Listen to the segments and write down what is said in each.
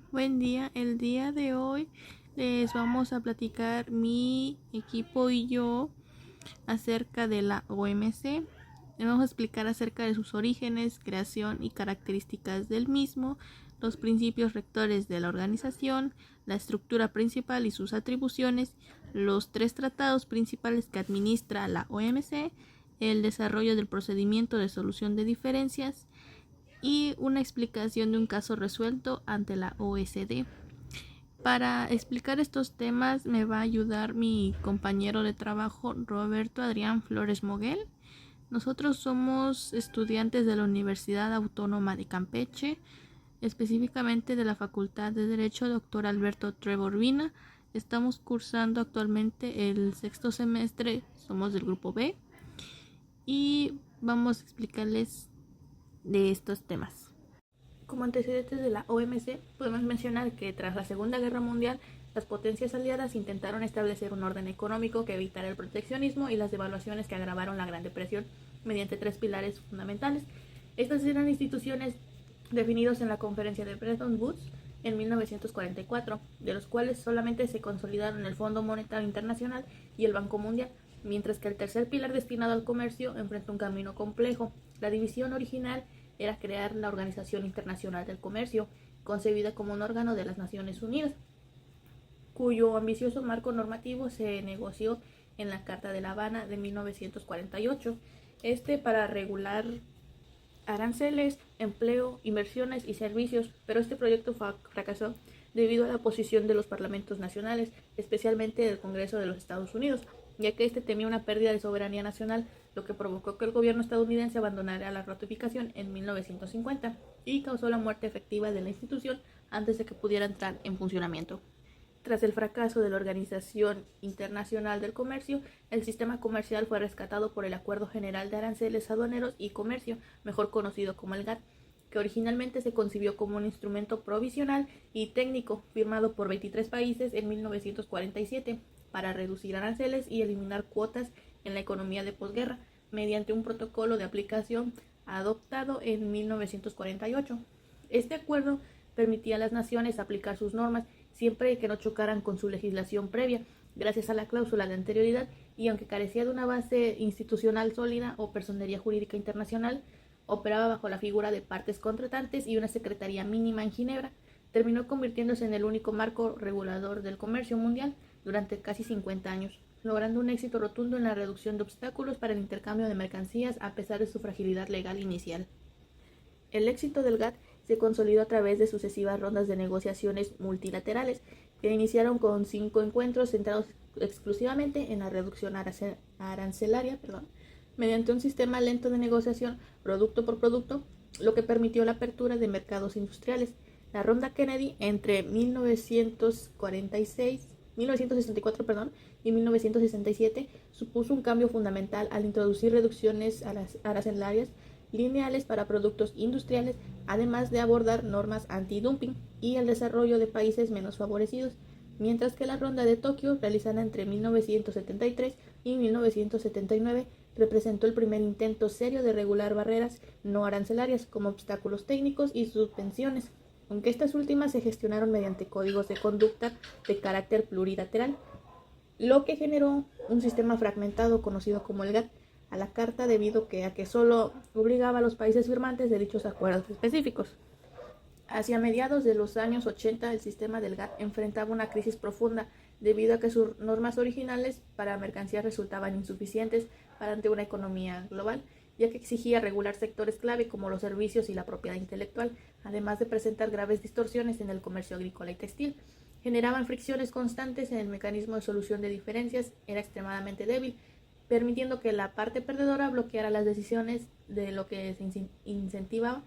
Buen día, el día de hoy les vamos a platicar mi equipo y yo acerca de la OMC. Les vamos a explicar acerca de sus orígenes, creación y características del mismo, los principios rectores de la organización, la estructura principal y sus atribuciones, los 3 tratados principales que administra la OMC, el desarrollo del procedimiento de solución de diferencias y una explicación de un caso resuelto ante la OSD. Para explicar estos temas me va a ayudar mi compañero de trabajo Roberto Adrián Flores Moguel. Nosotros somos estudiantes de la Universidad Autónoma de Campeche, específicamente de la Facultad de Derecho Dr. Alberto Trevor Vina. Estamos cursando actualmente el 6º semestre, somos del grupo B y vamos a explicarles de estos temas. Como antecedentes de la OMC, podemos mencionar que tras la Segunda Guerra Mundial, las potencias aliadas intentaron establecer un orden económico que evitara el proteccionismo y las devaluaciones que agravaron la Gran Depresión mediante 3 pilares fundamentales. Estas eran instituciones definidos en la Conferencia de Bretton Woods en 1944, de los cuales solamente se consolidaron el Fondo Monetario Internacional y el Banco Mundial, mientras que el tercer pilar destinado al comercio enfrenta un camino complejo. La división original era crear la Organización Internacional del Comercio, concebida como un órgano de las Naciones Unidas, cuyo ambicioso marco normativo se negoció en la Carta de La Habana de 1948, para regular aranceles, empleo, inversiones y servicios, pero este proyecto fracasó debido a la oposición de los parlamentos nacionales, especialmente del Congreso de los Estados Unidos, ya que este temía una pérdida de soberanía nacional, lo que provocó que el gobierno estadounidense abandonara la ratificación en 1950 y causó la muerte efectiva de la institución antes de que pudiera entrar en funcionamiento. Tras el fracaso de la Organización Internacional del Comercio, el sistema comercial fue rescatado por el Acuerdo General de Aranceles Aduaneros y Comercio, mejor conocido como el GATT, que originalmente se concibió como un instrumento provisional y técnico firmado por 23 países en 1947 para reducir aranceles y eliminar cuotas en la economía de posguerra, mediante un protocolo de aplicación adoptado en 1948. Este acuerdo permitía a las naciones aplicar sus normas siempre que no chocaran con su legislación previa, gracias a la cláusula de anterioridad, y aunque carecía de una base institucional sólida o personería jurídica internacional, operaba bajo la figura de partes contratantes y una secretaría mínima en Ginebra. Terminó convirtiéndose en el único marco regulador del comercio mundial durante casi 50 años, logrando un éxito rotundo en la reducción de obstáculos para el intercambio de mercancías a pesar de su fragilidad legal inicial. El éxito del GATT se consolidó a través de sucesivas rondas de negociaciones multilaterales que iniciaron con 5 encuentros centrados exclusivamente en la reducción arancelaria, mediante un sistema lento de negociación producto por producto, lo que permitió la apertura de mercados industriales. La ronda Kennedy entre 1964 y 1967 supuso un cambio fundamental al introducir reducciones arancelarias lineales para productos industriales, además de abordar normas antidumping y el desarrollo de países menos favorecidos, mientras que la ronda de Tokio, realizada entre 1973 y 1979, representó el primer intento serio de regular barreras no arancelarias como obstáculos técnicos y suspensiones, aunque estas últimas se gestionaron mediante códigos de conducta de carácter plurilateral, lo que generó un sistema fragmentado conocido como el GATT a la carta debido a que solo obligaba a los países firmantes de dichos acuerdos específicos. Hacia mediados de los años 80, el sistema del GATT enfrentaba una crisis profunda debido a que sus normas originales para mercancías resultaban insuficientes ante una economía global, ya que exigía regular sectores clave como los servicios y la propiedad intelectual, además de presentar graves distorsiones en el comercio agrícola y textil. Generaban fricciones constantes en el mecanismo de solución de diferencias, era extremadamente débil, permitiendo que la parte perdedora bloqueara las decisiones, de lo que se incentivaba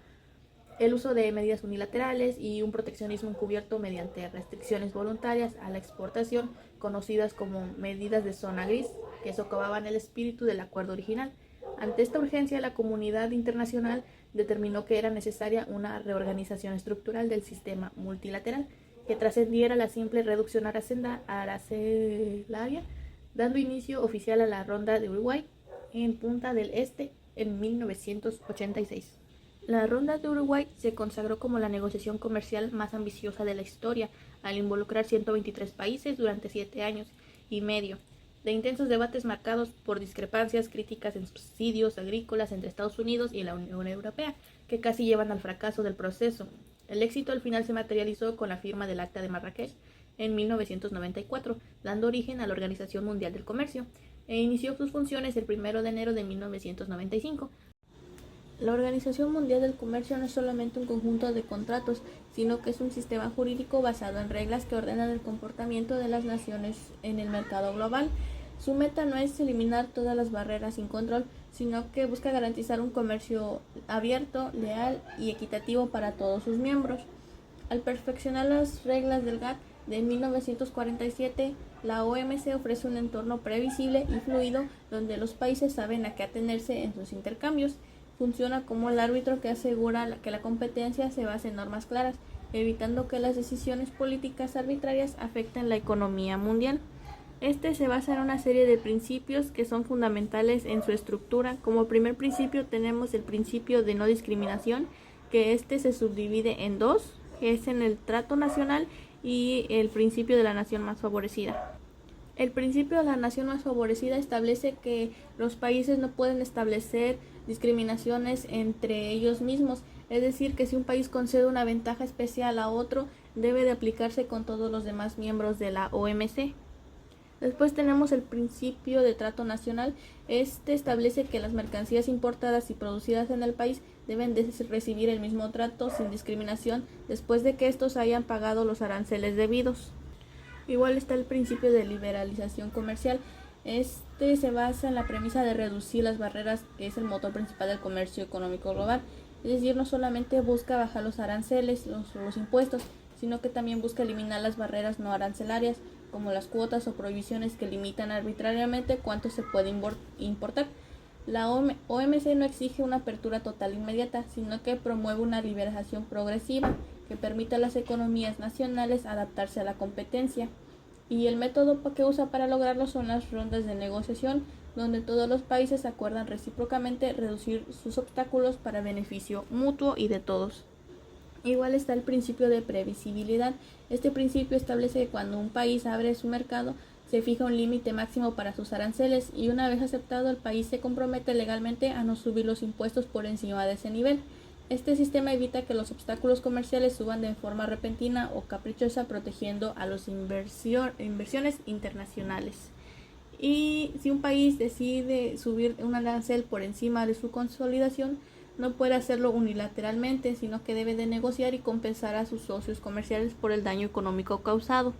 el uso de medidas unilaterales y un proteccionismo encubierto mediante restricciones voluntarias a la exportación, conocidas como medidas de zona gris, que socavaban el espíritu del acuerdo original. Ante esta urgencia, la comunidad internacional determinó que era necesaria una reorganización estructural del sistema multilateral que trascendiera la simple reducción arancelaria, dando inicio oficial a la ronda de Uruguay en Punta del Este en 1986. La Ronda de Uruguay se consagró como la negociación comercial más ambiciosa de la historia, al involucrar 123 países durante 7 años y medio, de intensos debates marcados por discrepancias críticas en subsidios agrícolas entre Estados Unidos y la Unión Europea, que casi llevan al fracaso del proceso. El éxito al final se materializó con la firma del Acta de Marrakech en 1994, dando origen a la Organización Mundial del Comercio, e inició sus funciones el 1 de enero de 1995. La Organización Mundial del Comercio no es solamente un conjunto de contratos, sino que es un sistema jurídico basado en reglas que ordenan el comportamiento de las naciones en el mercado global. Su meta no es eliminar todas las barreras sin control, sino que busca garantizar un comercio abierto, leal y equitativo para todos sus miembros. Al perfeccionar las reglas del GATT de 1947, la OMC ofrece un entorno previsible y fluido donde los países saben a qué atenerse en sus intercambios. Funciona como el árbitro que asegura que la competencia se base en normas claras, evitando que las decisiones políticas arbitrarias afecten la economía mundial. Este se basa en una serie de principios que son fundamentales en su estructura. Como primer principio tenemos el principio de no discriminación, que se subdivide en dos, que es en el trato nacional y el principio de la nación más favorecida. El principio de la nación más favorecida establece que los países no pueden establecer discriminaciones entre ellos mismos, es decir, que si un país concede una ventaja especial a otro, debe de aplicarse con todos los demás miembros de la OMC. Después tenemos el principio de trato nacional. Este establece que las mercancías importadas y producidas en el país deben de recibir el mismo trato sin discriminación después de que estos hayan pagado los aranceles debidos. Igual está el principio de liberalización comercial. Este se basa en la premisa de reducir las barreras, que es el motor principal del comercio económico global. Es decir, no solamente busca bajar los aranceles, los impuestos, sino que también busca eliminar las barreras no arancelarias, como las cuotas o prohibiciones que limitan arbitrariamente cuánto se puede importar. La OMC no exige una apertura total inmediata, sino que promueve una liberalización progresiva que permite a las economías nacionales adaptarse a la competencia. Y el método que usa para lograrlo son las rondas de negociación, donde todos los países acuerdan recíprocamente reducir sus obstáculos para beneficio mutuo y de todos. Igual está el principio de previsibilidad. Este principio establece que cuando un país abre su mercado, se fija un límite máximo para sus aranceles y una vez aceptado, el país se compromete legalmente a no subir los impuestos por encima de ese nivel. Este sistema evita que los obstáculos comerciales suban de forma repentina o caprichosa, protegiendo a las inversiones internacionales. Y si un país decide subir un arancel por encima de su consolidación, no puede hacerlo unilateralmente, sino que debe de negociar y compensar a sus socios comerciales por el daño económico causado.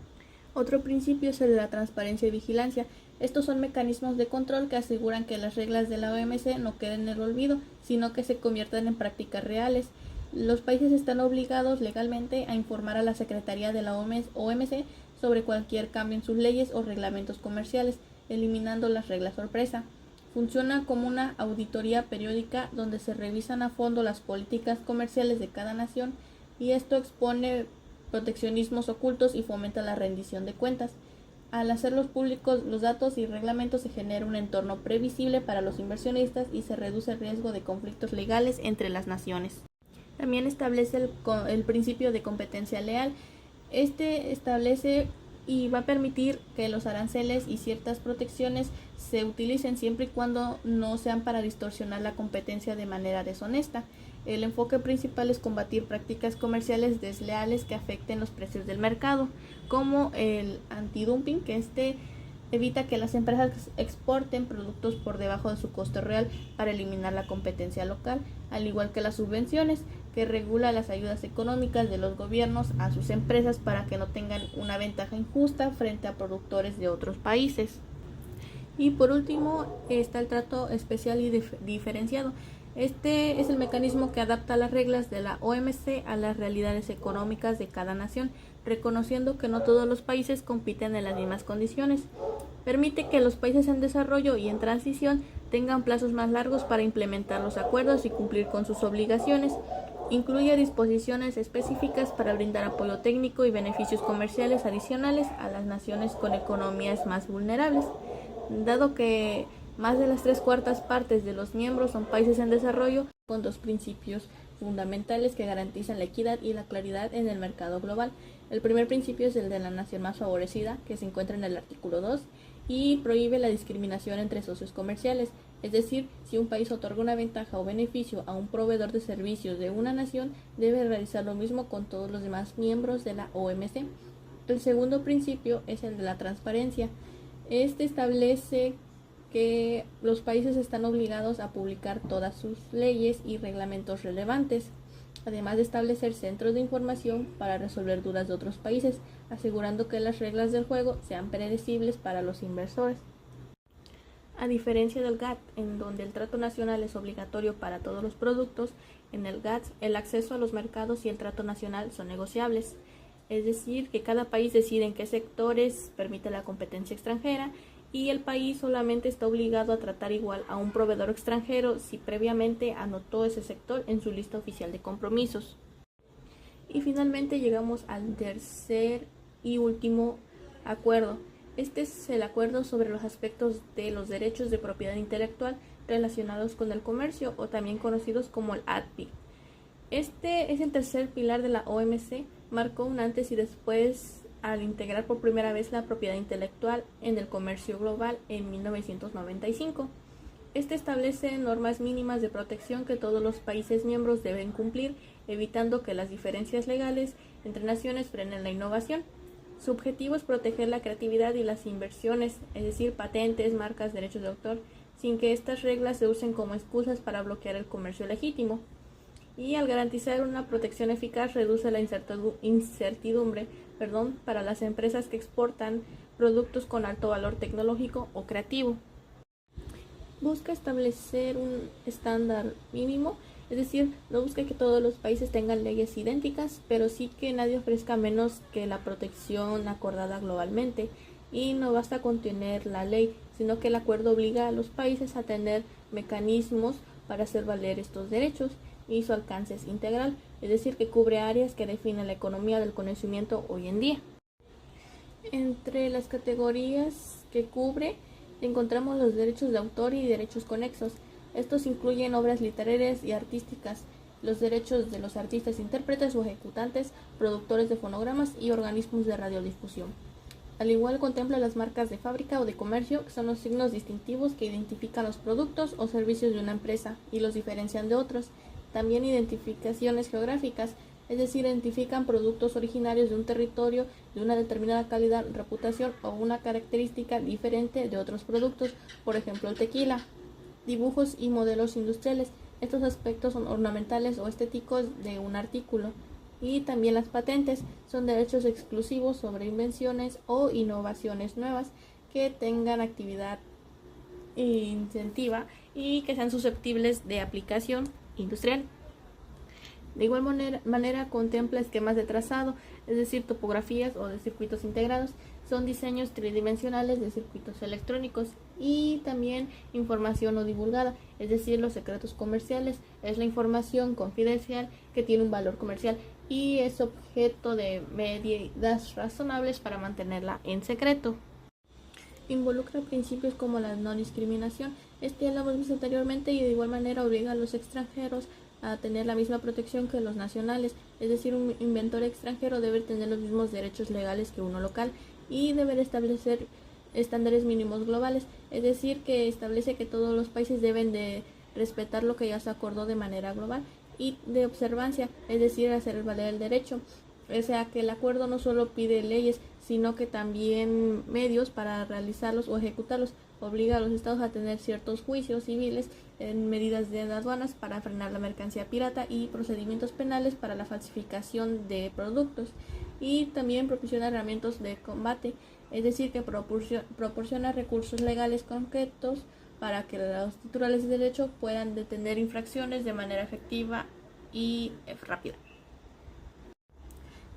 Otro principio es el de la transparencia y vigilancia. Estos son mecanismos de control que aseguran que las reglas de la OMC no queden en el olvido, sino que se conviertan en prácticas reales. Los países están obligados legalmente a informar a la Secretaría de la OMC sobre cualquier cambio en sus leyes o reglamentos comerciales, eliminando las reglas sorpresa. Funciona como una auditoría periódica donde se revisan a fondo las políticas comerciales de cada nación, y esto expone proteccionismos ocultos y fomenta la rendición de cuentas. Al hacerlos públicos los datos y reglamentos, se genera un entorno previsible para los inversionistas y se reduce el riesgo de conflictos legales entre las naciones. También establece el principio de competencia leal. Este establece y va a permitir que los aranceles y ciertas protecciones se utilicen siempre y cuando no sean para distorsionar la competencia de manera deshonesta. El enfoque principal es combatir prácticas comerciales desleales que afecten los precios del mercado, como el antidumping, que evita que las empresas exporten productos por debajo de su costo real para eliminar la competencia local, al igual que las subvenciones, que regula las ayudas económicas de los gobiernos a sus empresas para que no tengan una ventaja injusta frente a productores de otros países. Y por último está el trato especial y diferenciado. Este es el mecanismo que adapta las reglas de la OMC a las realidades económicas de cada nación, reconociendo que no todos los países compiten en las mismas condiciones. Permite que los países en desarrollo y en transición tengan plazos más largos para implementar los acuerdos y cumplir con sus obligaciones. Incluye disposiciones específicas para brindar apoyo técnico y beneficios comerciales adicionales a las naciones con economías más vulnerables. Dado que más de las 3/4 partes de los miembros son países en desarrollo, con dos principios fundamentales que garantizan la equidad y la claridad en el mercado global. El primer principio es el de la nación más favorecida, que se encuentra en el artículo 2, y prohíbe la discriminación entre socios comerciales. Es decir, si un país otorga una ventaja o beneficio a un proveedor de servicios de una nación, debe realizar lo mismo con todos los demás miembros de la OMC. El segundo principio es el de la transparencia. Este establece que los países están obligados a publicar todas sus leyes y reglamentos relevantes, además de establecer centros de información para resolver dudas de otros países, asegurando que las reglas del juego sean predecibles para los inversores. A diferencia del GATT, en donde el trato nacional es obligatorio para todos los productos, en el GATT el acceso a los mercados y el trato nacional son negociables. Es decir, que cada país decide en qué sectores permite la competencia extranjera y el país solamente está obligado a tratar igual a un proveedor extranjero si previamente anotó ese sector en su lista oficial de compromisos. Y finalmente llegamos al tercer y último acuerdo. Este es el acuerdo sobre los aspectos de los derechos de propiedad intelectual relacionados con el comercio, o también conocidos como el ATPI. Este es el tercer pilar de la OMC, marcó un antes y después al integrar por primera vez la propiedad intelectual en el comercio global en 1995. Este establece normas mínimas de protección que todos los países miembros deben cumplir, evitando que las diferencias legales entre naciones frenen la innovación. Su objetivo es proteger la creatividad y las inversiones, es decir, patentes, marcas, derechos de autor, sin que estas reglas se usen como excusas para bloquear el comercio legítimo. Y al garantizar una protección eficaz, reduce la incertidumbre para las empresas que exportan productos con alto valor tecnológico o creativo. Busca establecer un estándar mínimo, es decir, no busca que todos los países tengan leyes idénticas, pero sí que nadie ofrezca menos que la protección acordada globalmente. Y no basta con tener la ley, sino que el acuerdo obliga a los países a tener mecanismos para hacer valer estos derechos, y su alcance es integral, es decir, que cubre áreas que definen la economía del conocimiento hoy en día. Entre las categorías que cubre encontramos los derechos de autor y derechos conexos. Estos incluyen obras literarias y artísticas, los derechos de los artistas, intérpretes o ejecutantes, productores de fonogramas y organismos de radiodifusión. Al igual contempla las marcas de fábrica o de comercio, que son los signos distintivos que identifican los productos o servicios de una empresa y los diferencian de otros. También identificaciones geográficas, es decir, identifican productos originarios de un territorio de una determinada calidad, reputación o una característica diferente de otros productos, por ejemplo el tequila. Dibujos y modelos industriales, estos aspectos son ornamentales o estéticos de un artículo. Y también las patentes, son derechos exclusivos sobre invenciones o innovaciones nuevas que tengan actividad incentiva y que sean susceptibles de aplicación industrial. De igual manera contempla esquemas de trazado, es decir, topografías o de circuitos integrados, son diseños tridimensionales de circuitos electrónicos, y también información no divulgada, es decir, los secretos comerciales, es la información confidencial que tiene un valor comercial y es objeto de medidas razonables para mantenerla en secreto. Involucra principios como la no discriminación, ya lo hemos visto anteriormente, y de igual manera obliga a los extranjeros a tener la misma protección que los nacionales, es decir, un inventor extranjero debe tener los mismos derechos legales que uno local y debe establecer estándares mínimos globales, es decir, que establece que todos los países deben de respetar lo que ya se acordó de manera global, y de observancia, es decir, hacer valer el derecho. O sea, que el acuerdo no solo pide leyes, sino que también medios para realizarlos o ejecutarlos. Obliga a los estados a tener ciertos juicios civiles en medidas de aduanas para frenar la mercancía pirata y procedimientos penales para la falsificación de productos. Y también proporciona herramientas de combate, es decir, que proporciona recursos legales concretos para que los titulares de derecho puedan detener infracciones de manera efectiva y rápida.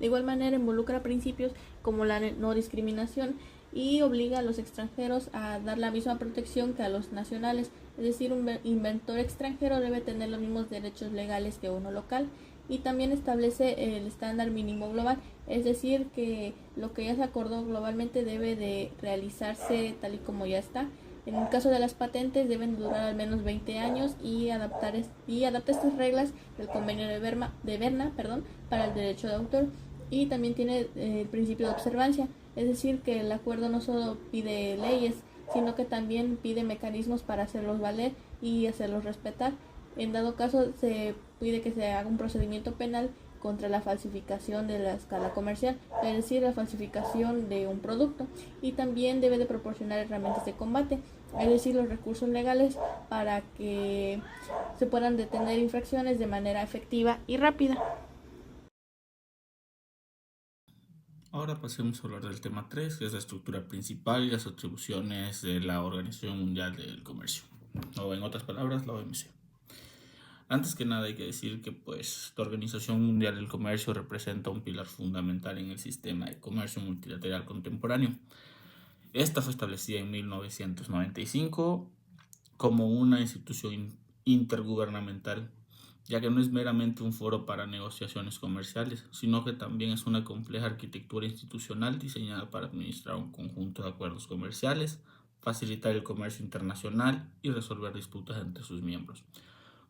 De igual manera involucra principios como la no discriminación y obliga a los extranjeros a dar la misma protección que a los nacionales, es decir, un inventor extranjero debe tener los mismos derechos legales que uno local, y también establece el estándar mínimo global, es decir, que lo que ya se acordó globalmente debe de realizarse tal y como ya está, En el caso de las patentes deben durar al menos 20 años y adapta estas reglas del convenio de Berna para el derecho de autor, y también tiene el principio de observancia, es decir, que el acuerdo no solo pide leyes, sino que también pide mecanismos para hacerlos valer y hacerlos respetar. En dado caso, se pide que se haga un procedimiento penal contra la falsificación de la escala comercial, es decir, la falsificación de un producto, y también debe de proporcionar herramientas de combate, es decir, los recursos legales para que se puedan detener infracciones de manera efectiva y rápida. Ahora pasemos a hablar del tema 3, que es la estructura principal y las atribuciones de la Organización Mundial del Comercio, o en otras palabras, la OMC. Antes que nada hay que decir que la Organización Mundial del Comercio representa un pilar fundamental en el sistema de comercio multilateral contemporáneo. Esta fue establecida en 1995 como una institución intergubernamental, ya que no es meramente un foro para negociaciones comerciales, sino que también es una compleja arquitectura institucional diseñada para administrar un conjunto de acuerdos comerciales, facilitar el comercio internacional y resolver disputas entre sus miembros.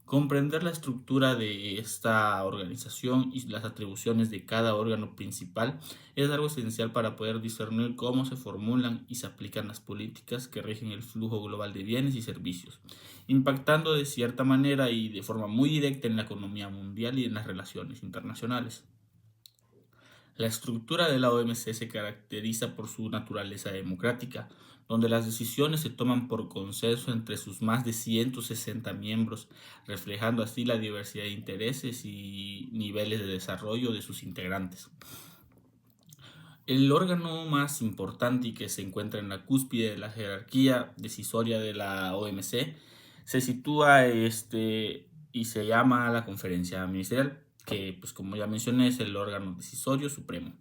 Comprender la estructura de esta organización y las atribuciones de cada órgano principal es algo esencial para poder discernir cómo se formulan y se aplican las políticas que rigen el flujo global de bienes y servicios, impactando de cierta manera y de forma muy directa en la economía mundial y en las relaciones internacionales. La estructura de la OMC se caracteriza por su naturaleza democrática, donde las decisiones se toman por consenso entre sus más de 160 miembros, reflejando así la diversidad de intereses y niveles de desarrollo de sus integrantes. El órgano más importante y que se encuentra en la cúspide de la jerarquía decisoria de la OMC se sitúa y se llama la Conferencia Ministerial, que como ya mencioné es el órgano decisorio supremo.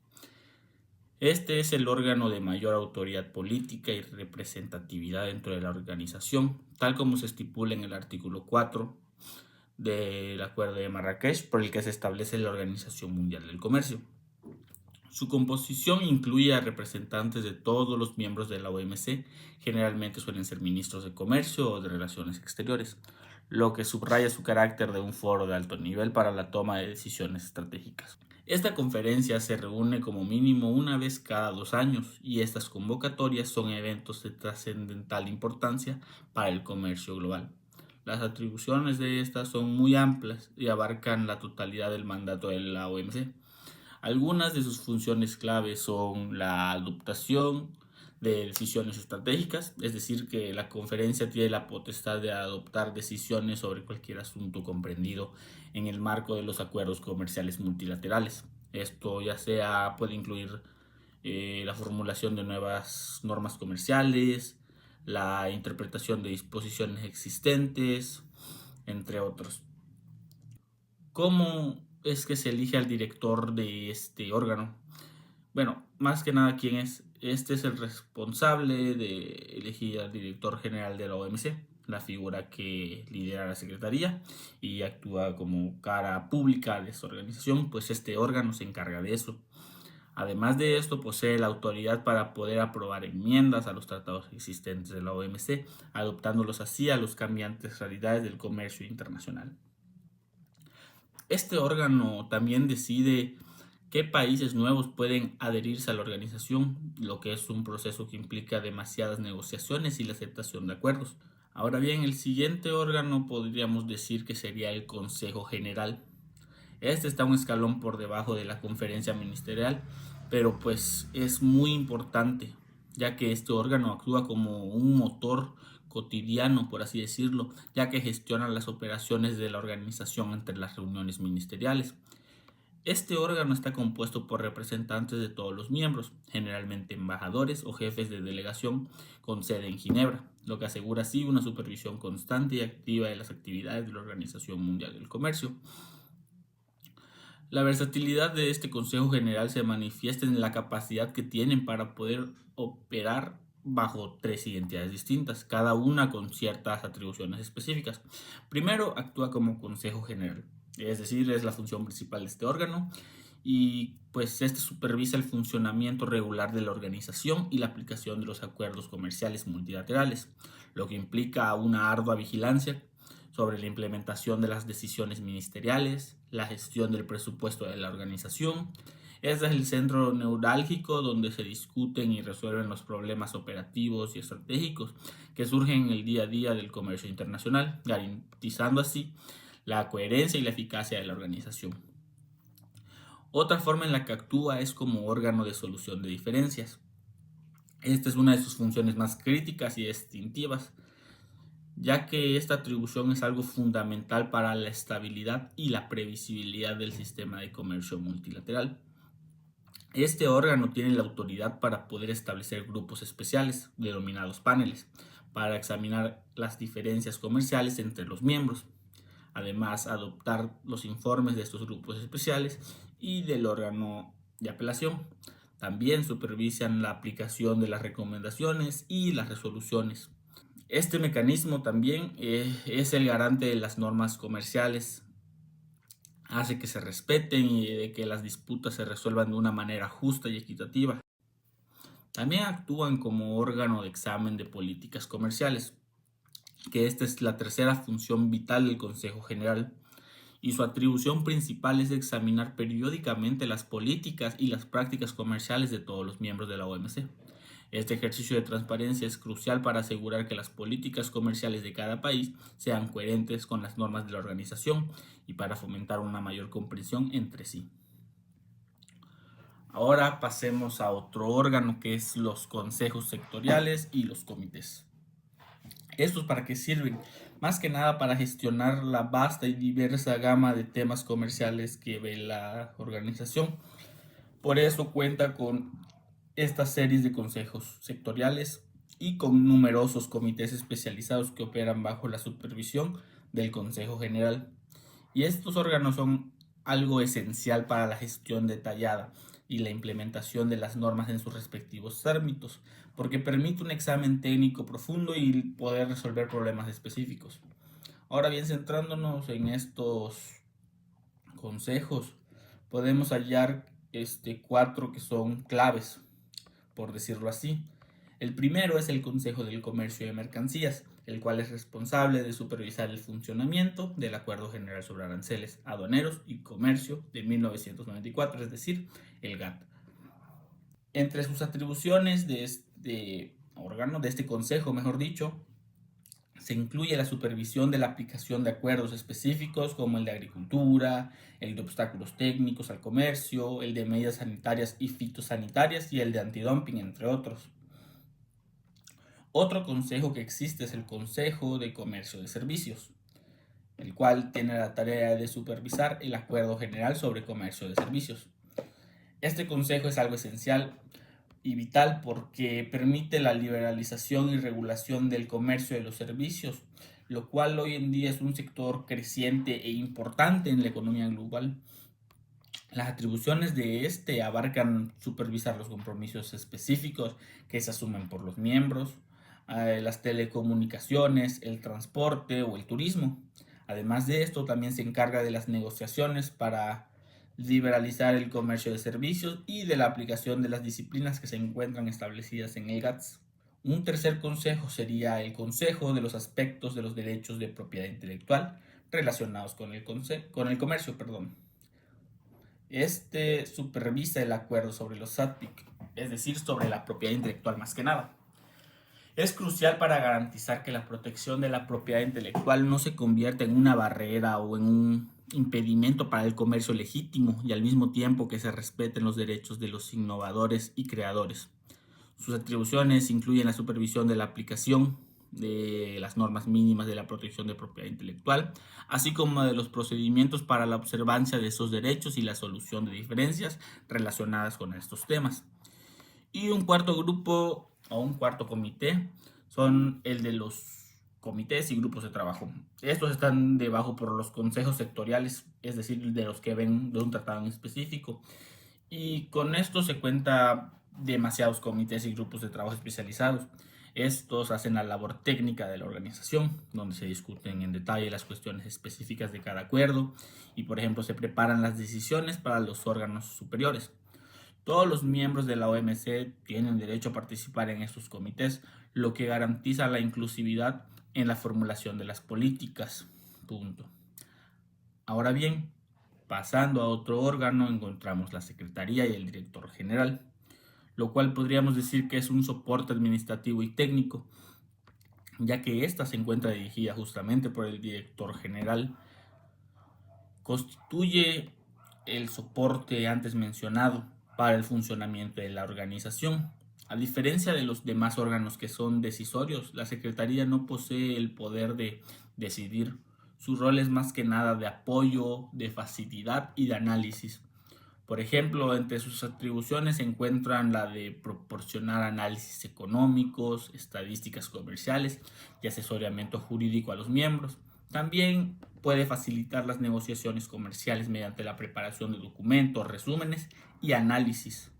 Este es el órgano de mayor autoridad política y representatividad dentro de la organización, tal como se estipula en el artículo 4 del Acuerdo de Marrakech, por el que se establece la Organización Mundial del Comercio. Su composición incluye a representantes de todos los miembros de la OMC, generalmente suelen ser ministros de comercio o de relaciones exteriores, lo que subraya su carácter de un foro de alto nivel para la toma de decisiones estratégicas. Esta conferencia se reúne como mínimo una vez cada 2 años y estas convocatorias son eventos de trascendental importancia para el comercio global. Las atribuciones de estas son muy amplias y abarcan la totalidad del mandato de la OMC. Algunas de sus funciones claves son la adoptación de decisiones estratégicas, es decir, que la conferencia tiene la potestad de adoptar decisiones sobre cualquier asunto comprendido en el marco de los acuerdos comerciales multilaterales. Esto ya sea puede incluir la formulación de nuevas normas comerciales, la interpretación de disposiciones existentes, entre otros. ¿Cómo es que se elige al director de este órgano? Bueno, más que nada, ¿quién es? Este es el responsable de elegir al director general de la OMC, la figura que lidera la secretaría y actúa como cara pública de esta organización, pues este órgano se encarga de eso. Además de esto, posee la autoridad para poder aprobar enmiendas a los tratados existentes de la OMC, adoptándolos así a los cambiantes realidades del comercio internacional. Este órgano también decide qué países nuevos pueden adherirse a la organización, lo que es un proceso que implica demasiadas negociaciones y la aceptación de acuerdos. Ahora bien, el siguiente órgano podríamos decir que sería el Consejo General. Este está un escalón por debajo de la conferencia ministerial, pero es muy importante, ya que este órgano actúa como un motor cotidiano, por así decirlo, ya que gestiona las operaciones de la organización entre las reuniones ministeriales. Este órgano está compuesto por representantes de todos los miembros, generalmente embajadores o jefes de delegación con sede en Ginebra, lo que asegura así una supervisión constante y activa de las actividades de la Organización Mundial del Comercio. La versatilidad de este Consejo General se manifiesta en la capacidad que tienen para poder operar bajo 3 identidades distintas, cada una con ciertas atribuciones específicas. Primero, actúa como Consejo General, es decir, es la función principal de este órgano y pues este supervisa el funcionamiento regular de la organización y la aplicación de los acuerdos comerciales multilaterales, lo que implica una ardua vigilancia sobre la implementación de las decisiones ministeriales, la gestión del presupuesto de la organización. Este es el centro neurálgico donde se discuten y resuelven los problemas operativos y estratégicos que surgen en el día a día del comercio internacional, garantizando así la coherencia y la eficacia de la organización. Otra forma en la que actúa es como órgano de solución de diferencias. Esta es una de sus funciones más críticas y distintivas, ya que esta atribución es algo fundamental para la estabilidad y la previsibilidad del sistema de comercio multilateral. Este órgano tiene la autoridad para poder establecer grupos especiales, denominados paneles, para examinar las diferencias comerciales entre los miembros. Además, adoptar los informes de estos grupos especiales y del órgano de apelación. También supervisan la aplicación de las recomendaciones y las resoluciones. Este mecanismo también es el garante de las normas comerciales, hace que se respeten y de que las disputas se resuelvan de una manera justa y equitativa. También actúan como órgano de examen de políticas comerciales, que esta es la tercera función vital del Consejo General, y su atribución principal es examinar periódicamente las políticas y las prácticas comerciales de todos los miembros de la OMC. Este ejercicio de transparencia es crucial para asegurar que las políticas comerciales de cada país sean coherentes con las normas de la organización y para fomentar una mayor comprensión entre sí. Ahora pasemos a otro órgano que es los consejos sectoriales y los comités. ¿Estos para qué sirven? Más que nada para gestionar la vasta y diversa gama de temas comerciales que ve la organización. Por eso cuenta con estas series de consejos sectoriales y con numerosos comités especializados que operan bajo la supervisión del Consejo General. Y estos órganos son algo esencial para la gestión detallada y la implementación de las normas en sus respectivos ámbitos, porque permite un examen técnico profundo y poder resolver problemas específicos. Ahora bien, centrándonos en estos consejos, podemos hallar cuatro que son claves, por decirlo así. El primero es el Consejo del Comercio de Mercancías, el cual es responsable de supervisar el funcionamiento del Acuerdo General sobre Aranceles Aduaneros y Comercio de 1994, es decir, el GATT. Entre sus atribuciones de este órgano, de este consejo, mejor dicho, se incluye la supervisión de la aplicación de acuerdos específicos como el de agricultura, el de obstáculos técnicos al comercio, el de medidas sanitarias y fitosanitarias y el de antidumping, entre otros. Otro consejo que existe es el Consejo de Comercio de Servicios, el cual tiene la tarea de supervisar el Acuerdo General sobre Comercio de Servicios. Este consejo es algo esencial y vital porque permite la liberalización y regulación del comercio de los servicios, lo cual hoy en día es un sector creciente e importante en la economía global. Las atribuciones de este abarcan supervisar los compromisos específicos que se asumen por los miembros, las telecomunicaciones, el transporte o el turismo. Además de esto, también se encarga de las negociaciones para liberalizar el comercio de servicios y de la aplicación de las disciplinas que se encuentran establecidas en el GATS. Un tercer consejo sería el Consejo de los aspectos de los derechos de propiedad intelectual relacionados con el comercio. Este supervisa el acuerdo sobre los SATPIC, es decir, sobre la propiedad intelectual más que nada. Es crucial para garantizar que la protección de la propiedad intelectual no se convierta en una barrera o en un impedimento para el comercio legítimo y al mismo tiempo que se respeten los derechos de los innovadores y creadores. Sus atribuciones incluyen la supervisión de la aplicación de las normas mínimas de la protección de propiedad intelectual, así como de los procedimientos para la observancia de esos derechos y la solución de diferencias relacionadas con estos temas. Y un cuarto grupo o un cuarto comité son el de los comités y grupos de trabajo. Estos están debajo por los consejos sectoriales, es decir, de los que ven de un tratado en específico. Y con esto se cuenta demasiados comités y grupos de trabajo especializados. Estos hacen la labor técnica de la organización, donde se discuten en detalle las cuestiones específicas de cada acuerdo y, por ejemplo, se preparan las decisiones para los órganos superiores. Todos los miembros de la OMC tienen derecho a participar en estos comités, lo que garantiza la inclusividad en la formulación de las políticas. Punto. Ahora bien, pasando a otro órgano, encontramos la Secretaría y el Director General, lo cual podríamos decir que es un soporte administrativo y técnico, ya que ésta se encuentra dirigida justamente por el Director General. Constituye el soporte antes mencionado para el funcionamiento de la organización. A diferencia de los demás órganos que son decisorios, la Secretaría no posee el poder de decidir. Su rol es más que nada de apoyo, de facilidad y de análisis. Por ejemplo, entre sus atribuciones se encuentran la de proporcionar análisis económicos, estadísticas comerciales y asesoramiento jurídico a los miembros. También puede facilitar las negociaciones comerciales mediante la preparación de documentos, resúmenes y análisis.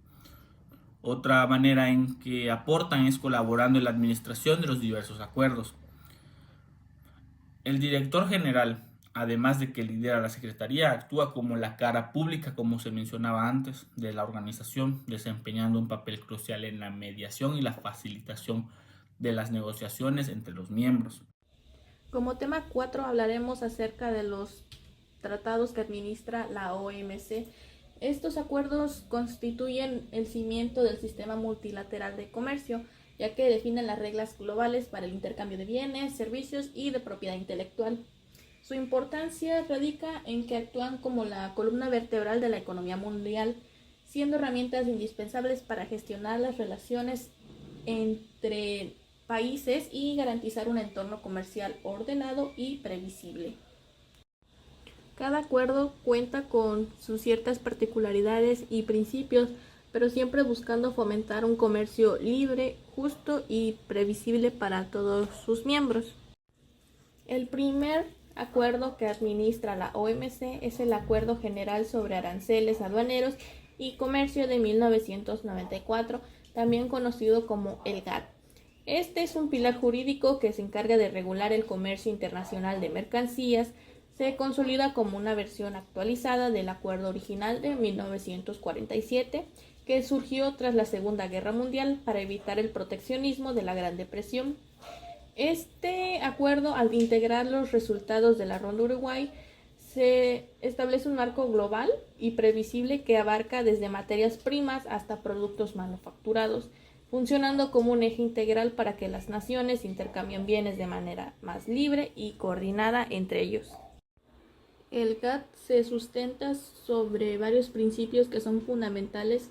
Otra manera en que aportan es colaborando en la administración de los diversos acuerdos. El director general, además de que lidera la secretaría, actúa como la cara pública, como se mencionaba antes, de la organización, desempeñando un papel crucial en la mediación y la facilitación de las negociaciones entre los miembros. Como tema 4 hablaremos acerca de los tratados que administra la OMC. Estos acuerdos constituyen el cimiento del sistema multilateral de comercio, ya que definen las reglas globales para el intercambio de bienes, servicios y de propiedad intelectual. Su importancia radica en que actúan como la columna vertebral de la economía mundial, siendo herramientas indispensables para gestionar las relaciones entre países y garantizar un entorno comercial ordenado y previsible. Cada acuerdo cuenta con sus ciertas particularidades y principios, pero siempre buscando fomentar un comercio libre, justo y previsible para todos sus miembros. El primer acuerdo que administra la OMC es el Acuerdo General sobre Aranceles Aduaneros y Comercio de 1994, también conocido como el GATT. Este es un pilar jurídico que se encarga de regular el comercio internacional de mercancías. Se consolida como una versión actualizada del acuerdo original de 1947, que surgió tras la Segunda Guerra Mundial para evitar el proteccionismo de la Gran Depresión. Este acuerdo, al integrar los resultados de la Ronda Uruguay, se establece un marco global y previsible que abarca desde materias primas hasta productos manufacturados, funcionando como un eje integral para que las naciones intercambien bienes de manera más libre y coordinada entre ellos. El GATT se sustenta sobre varios principios que son fundamentales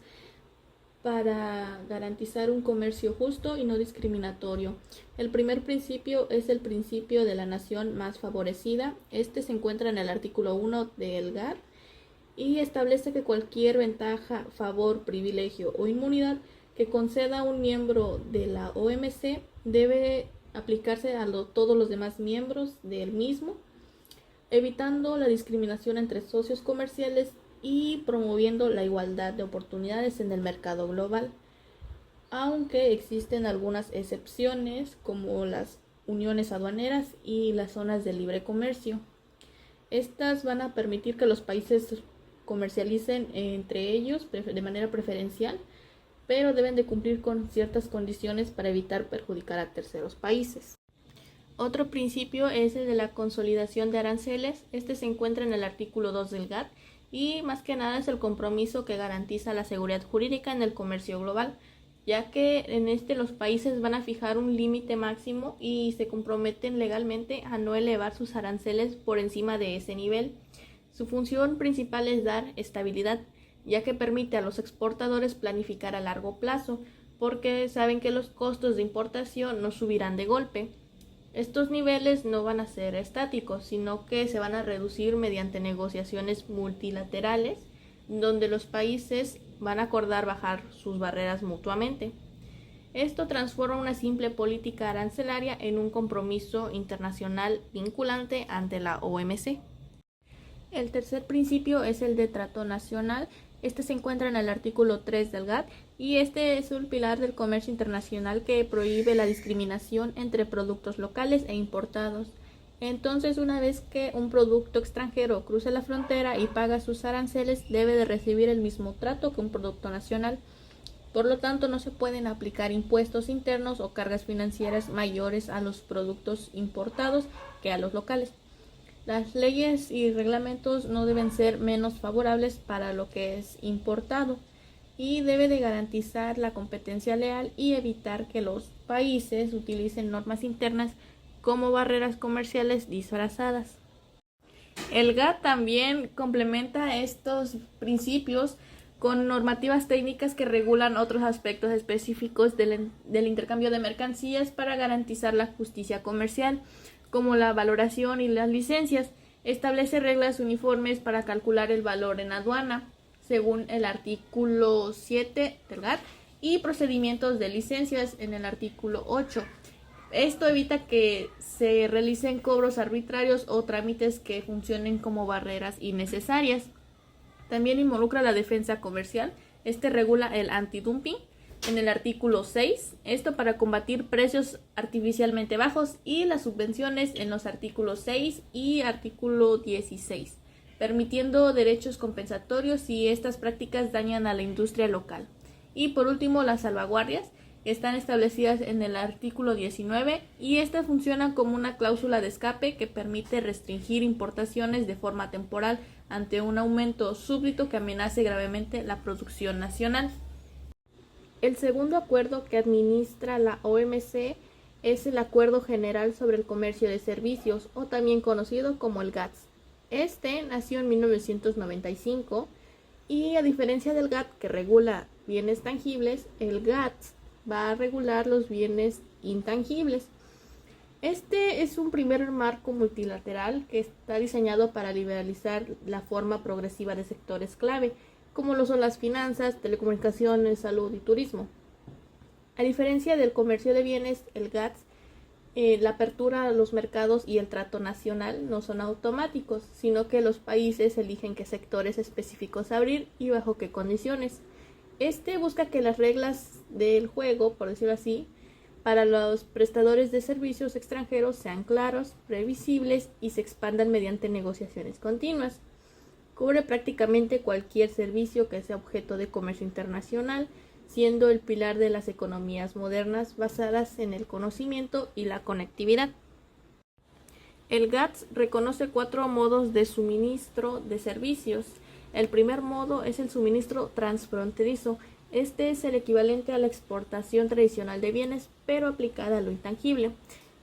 para garantizar un comercio justo y no discriminatorio. El primer principio es el principio de la nación más favorecida. Este se encuentra en el artículo 1 del GATT y establece que cualquier ventaja, favor, privilegio o inmunidad que conceda un miembro de la OMC debe aplicarse a todos los demás miembros del mismo, evitando la discriminación entre socios comerciales y promoviendo la igualdad de oportunidades en el mercado global, aunque existen algunas excepciones como las uniones aduaneras y las zonas de libre comercio. Estas van a permitir que los países comercialicen entre ellos de manera preferencial, pero deben de cumplir con ciertas condiciones para evitar perjudicar a terceros países. Otro principio es el de la consolidación de aranceles. Este se encuentra en el artículo 2 del GATT y más que nada es el compromiso que garantiza la seguridad jurídica en el comercio global, ya que en los países van a fijar un límite máximo y se comprometen legalmente a no elevar sus aranceles por encima de ese nivel. Su función principal es dar estabilidad, ya que permite a los exportadores planificar a largo plazo, porque saben que los costos de importación no subirán de golpe. Estos niveles no van a ser estáticos, sino que se van a reducir mediante negociaciones multilaterales, donde los países van a acordar bajar sus barreras mutuamente. Esto transforma una simple política arancelaria en un compromiso internacional vinculante ante la OMC. El tercer principio es el de trato nacional. Este se encuentra en el artículo 3 del GATT y este es un pilar del comercio internacional que prohíbe la discriminación entre productos locales e importados. Entonces, una vez que un producto extranjero cruce la frontera y paga sus aranceles, debe de recibir el mismo trato que un producto nacional. Por lo tanto, no se pueden aplicar impuestos internos o cargas financieras mayores a los productos importados que a los locales. Las leyes y reglamentos no deben ser menos favorables para lo que es importado y debe de garantizar la competencia leal y evitar que los países utilicen normas internas como barreras comerciales disfrazadas. El GATT también complementa estos principios con normativas técnicas que regulan otros aspectos específicos del intercambio de mercancías para garantizar la justicia comercial, como la valoración y las licencias. Establece reglas uniformes para calcular el valor en aduana, según el artículo 7 del GATT, y procedimientos de licencias en el artículo 8. Esto evita que se realicen cobros arbitrarios o trámites que funcionen como barreras innecesarias. También involucra la defensa comercial. Este regula el antidumping en el artículo 6, esto para combatir precios artificialmente bajos, y las subvenciones en los artículos 6 y artículo 16, permitiendo derechos compensatorios si estas prácticas dañan a la industria local. Y por último, las salvaguardias están establecidas en el artículo 19 y esta funciona como una cláusula de escape que permite restringir importaciones de forma temporal ante un aumento súbito que amenace gravemente la producción nacional. El segundo acuerdo que administra la OMC es el Acuerdo General sobre el Comercio de Servicios, o también conocido como el GATS. Este nació en 1995 y, a diferencia del GATT, que regula bienes tangibles, el GATS va a regular los bienes intangibles. Este es un primer marco multilateral que está diseñado para liberalizar la forma progresiva de sectores clave, como lo son las finanzas, telecomunicaciones, salud y turismo. A diferencia del comercio de bienes, el GATS, la apertura a los mercados y el trato nacional no son automáticos, sino que los países eligen qué sectores específicos abrir y bajo qué condiciones. Este busca que las reglas del juego, por decirlo así, para los prestadores de servicios extranjeros sean claros, previsibles y se expandan mediante negociaciones continuas. Cubre prácticamente cualquier servicio que sea objeto de comercio internacional, siendo el pilar de las economías modernas basadas en el conocimiento y la conectividad. El GATS reconoce 4 modos de suministro de servicios. El primer modo es el suministro transfronterizo. Este es el equivalente a la exportación tradicional de bienes, pero aplicada a lo intangible,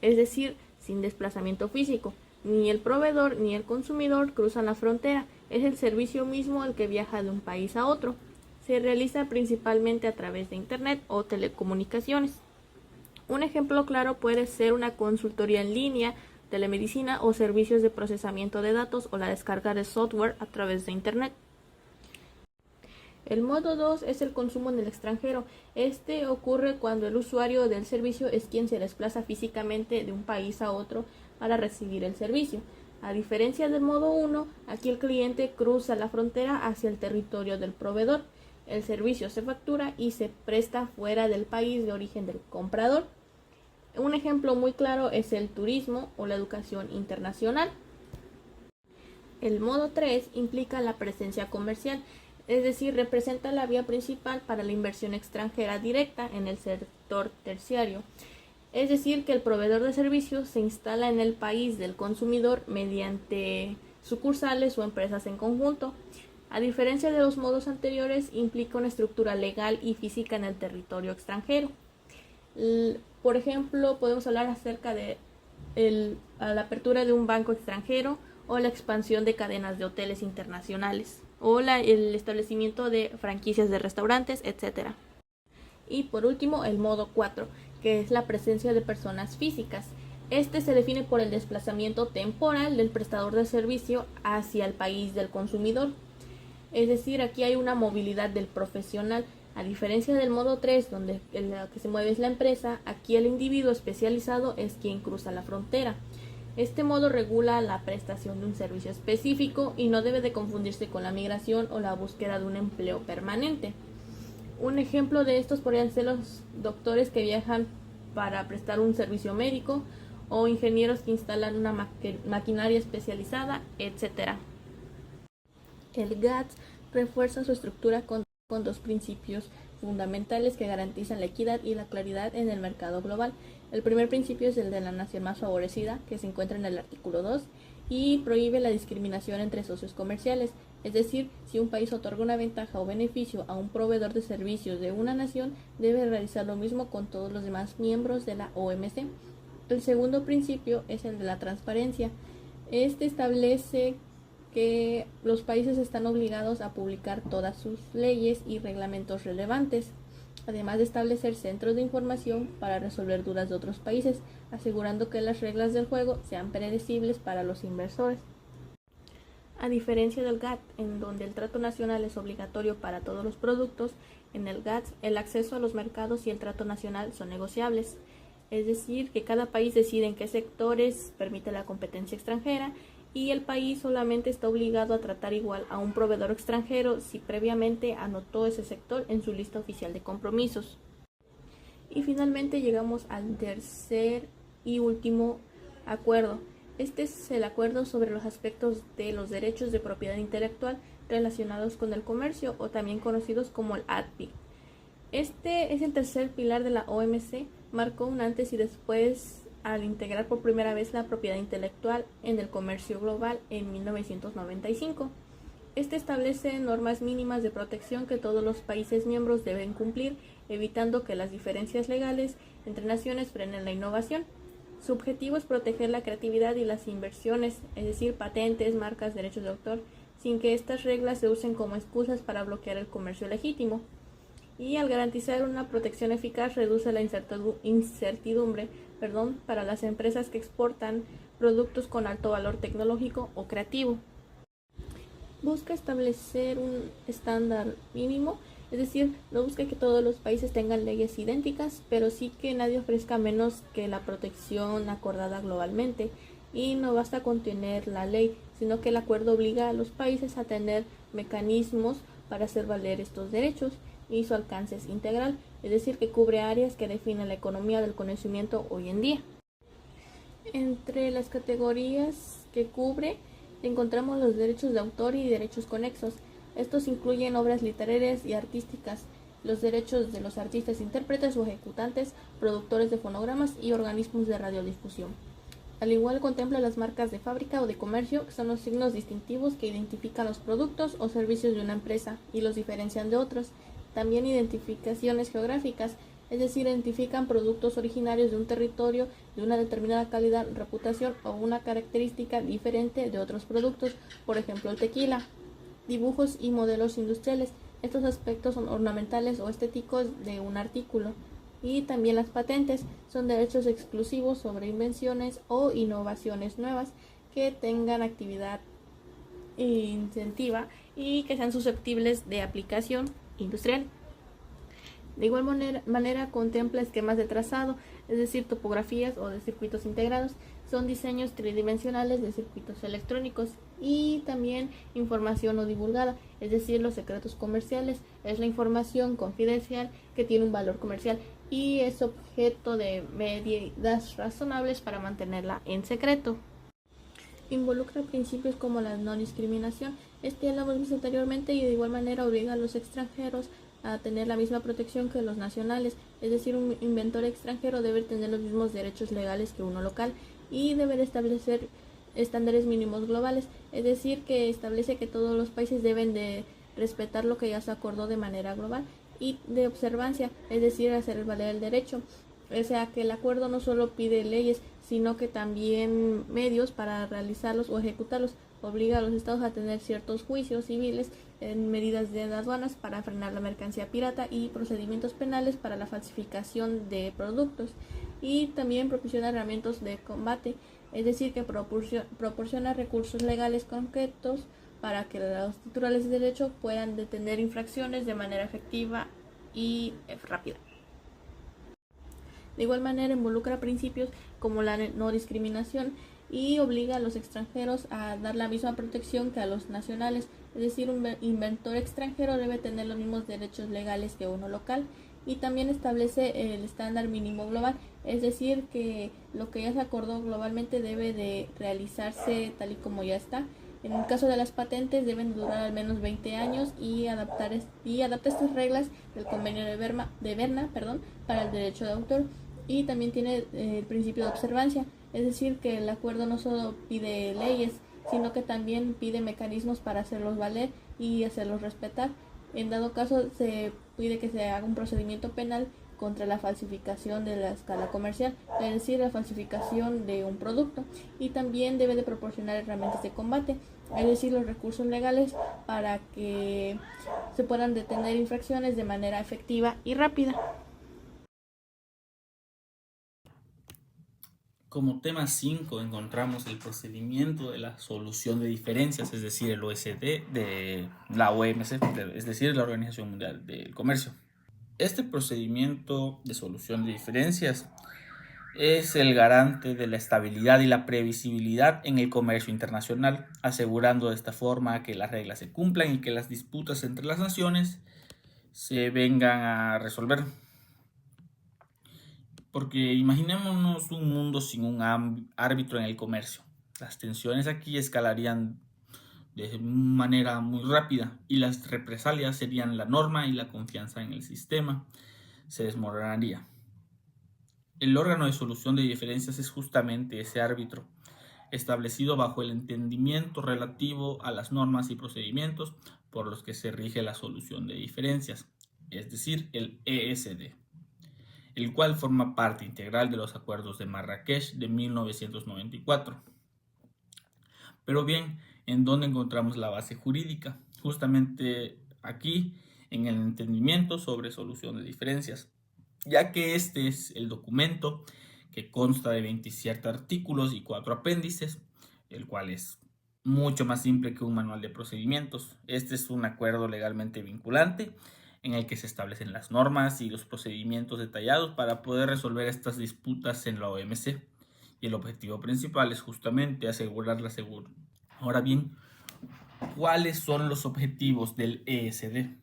es decir, sin desplazamiento físico. Ni el proveedor ni el consumidor cruzan la frontera, es el servicio mismo el que viaja de un país a otro. Se realiza principalmente a través de Internet o telecomunicaciones. Un ejemplo claro puede ser una consultoría en línea, telemedicina o servicios de procesamiento de datos o la descarga de software a través de Internet. El modo 2 es el consumo en el extranjero. Este ocurre cuando el usuario del servicio es quien se desplaza físicamente de un país a otro para recibir el servicio. A diferencia del modo 1, aquí el cliente cruza la frontera hacia el territorio del proveedor. El servicio se factura y se presta fuera del país de origen del comprador. Un ejemplo muy claro es el turismo o la educación internacional. El modo 3 implica la presencia comercial, es decir, representa la vía principal para la inversión extranjera directa en el sector terciario. Es decir, que el proveedor de servicios se instala en el país del consumidor mediante sucursales o empresas en conjunto. A diferencia de los modos anteriores, implica una estructura legal y física en el territorio extranjero. Por ejemplo, podemos hablar acerca de la apertura de un banco extranjero o la expansión de cadenas de hoteles internacionales o el establecimiento de franquicias de restaurantes, etc. Y por último, el modo 4, que es la presencia de personas físicas. Este se define por el desplazamiento temporal del prestador de servicio hacia el país del consumidor. Es decir, aquí hay una movilidad del profesional. A diferencia del modo 3, donde lo que se mueve es la empresa, aquí el individuo especializado es quien cruza la frontera. Este modo regula la prestación de un servicio específico y no debe de confundirse con la migración o la búsqueda de un empleo permanente. Un ejemplo de estos podrían ser los doctores que viajan para prestar un servicio médico o ingenieros que instalan una maquinaria especializada, etc. El GATS refuerza su estructura con dos principios fundamentales que garantizan la equidad y la claridad en el mercado global. El primer principio es el de la nación más favorecida, que se encuentra en el artículo 2, y prohíbe la discriminación entre socios comerciales. Es decir, si un país otorga una ventaja o beneficio a un proveedor de servicios de una nación, debe realizar lo mismo con todos los demás miembros de la OMC. El segundo principio es el de la transparencia. Este establece que los países están obligados a publicar todas sus leyes y reglamentos relevantes, además de establecer centros de información para resolver dudas de otros países, asegurando que las reglas del juego sean predecibles para los inversores. A diferencia del GATT, en donde el trato nacional es obligatorio para todos los productos, en el GATT el acceso a los mercados y el trato nacional son negociables. Es decir, que cada país decide en qué sectores permite la competencia extranjera y el país solamente está obligado a tratar igual a un proveedor extranjero si previamente anotó ese sector en su lista oficial de compromisos. Y finalmente llegamos al tercer y último acuerdo. Este es el acuerdo sobre los aspectos de los derechos de propiedad intelectual relacionados con el comercio, o también conocidos como el ATPI. Este es el tercer pilar de la OMC, marcó un antes y después al integrar por primera vez la propiedad intelectual en el comercio global en 1995. Este establece normas mínimas de protección que todos los países miembros deben cumplir, evitando que las diferencias legales entre naciones frenen la innovación. Su objetivo es proteger la creatividad y las inversiones, es decir, patentes, marcas, derechos de autor, sin que estas reglas se usen como excusas para bloquear el comercio legítimo. Y al garantizar una protección eficaz, reduce la incertidumbre para las empresas que exportan productos con alto valor tecnológico o creativo. Busca establecer un estándar mínimo, es decir, no busca que todos los países tengan leyes idénticas, pero sí que nadie ofrezca menos que la protección acordada globalmente. Y no basta con tener la ley, sino que el acuerdo obliga a los países a tener mecanismos para hacer valer estos derechos, y su alcance es integral, es decir, que cubre áreas que definen la economía del conocimiento hoy en día. Entre las categorías que cubre encontramos los derechos de autor y derechos conexos. Estos incluyen obras literarias y artísticas, los derechos de los artistas, intérpretes o ejecutantes, productores de fonogramas y organismos de radiodifusión. Al igual contempla las marcas de fábrica o de comercio, que son los signos distintivos que identifican los productos o servicios de una empresa y los diferencian de otros. También identificaciones geográficas, es decir, identifican productos originarios de un territorio de una determinada calidad, reputación o una característica diferente de otros productos, por ejemplo el tequila. Dibujos y modelos industriales, estos aspectos son ornamentales o estéticos de un artículo. Y también las patentes son derechos exclusivos sobre invenciones o innovaciones nuevas que tengan actividad incentiva y que sean susceptibles de aplicación industrial. De igual manera contempla esquemas de trazado, es decir, topografías o de circuitos integrados, son diseños tridimensionales de circuitos electrónicos, y también información no divulgada, es decir, los secretos comerciales, es la información confidencial que tiene un valor comercial y es objeto de medidas razonables para mantenerla en secreto. Involucra principios como la no discriminación, ya lo hemos visto anteriormente, y de igual manera obliga a los extranjeros a tener la misma protección que los nacionales, es decir, un inventor extranjero debe tener los mismos derechos legales que uno local y debe establecer estándares mínimos globales, es decir, que establece que todos los países deben de respetar lo que ya se acordó de manera global, y de observancia, es decir, hacer valer el derecho. O sea, que el acuerdo no solo pide leyes, sino que también medios para realizarlos o ejecutarlos. Obliga a los estados a tener ciertos juicios civiles en medidas de aduanas para frenar la mercancía pirata y procedimientos penales para la falsificación de productos. Y también proporciona herramientas de combate, es decir, que proporciona recursos legales concretos para que los titulares de derecho puedan detener infracciones de manera efectiva y rápida. De igual manera involucra principios como la no discriminación, y obliga a los extranjeros a dar la misma protección que a los nacionales. Es decir, un inventor extranjero debe tener los mismos derechos legales que uno local, y también establece el estándar mínimo global, es decir, que lo que ya se acordó globalmente debe de realizarse tal y como ya está. En el caso de las patentes deben durar al menos 20 años y adapta estas reglas del convenio de Berna para el derecho de autor, y también tiene el principio de observancia, es decir, que el acuerdo no solo pide leyes, sino que también pide mecanismos para hacerlos valer y hacerlos respetar. En dado caso, se pide que se haga un procedimiento penal contra la falsificación de la escala comercial, es decir, la falsificación de un producto, y también debe de proporcionar herramientas de combate, es decir, los recursos legales para que se puedan detener infracciones de manera efectiva y rápida. Como tema 5 encontramos el procedimiento de la solución de diferencias, es decir, el OSD de la OMC, es decir, la Organización Mundial del Comercio. Este procedimiento de solución de diferencias es el garante de la estabilidad y la previsibilidad en el comercio internacional, asegurando de esta forma que las reglas se cumplan y que las disputas entre las naciones se vengan a resolver. Porque imaginémonos un mundo sin un árbitro en el comercio. Las tensiones aquí escalarían de manera muy rápida y las represalias serían la norma y la confianza en el sistema se desmoronaría. El órgano de solución de diferencias es justamente ese árbitro, establecido bajo el entendimiento relativo a las normas y procedimientos por los que se rige la solución de diferencias, es decir, el ESD, el cual forma parte integral de los acuerdos de Marrakech de 1994. Pero bien, ¿en dónde encontramos la base jurídica? Justamente aquí, en el entendimiento sobre solución de diferencias, ya que este es el documento que consta de 27 artículos y 4 apéndices, el cual es mucho más simple que un manual de procedimientos. Este es un acuerdo legalmente vinculante en el que se establecen las normas y los procedimientos detallados para poder resolver estas disputas en la OMC. Y el objetivo principal es justamente asegurar la seguridad. Ahora bien, ¿cuáles son los objetivos del ESD?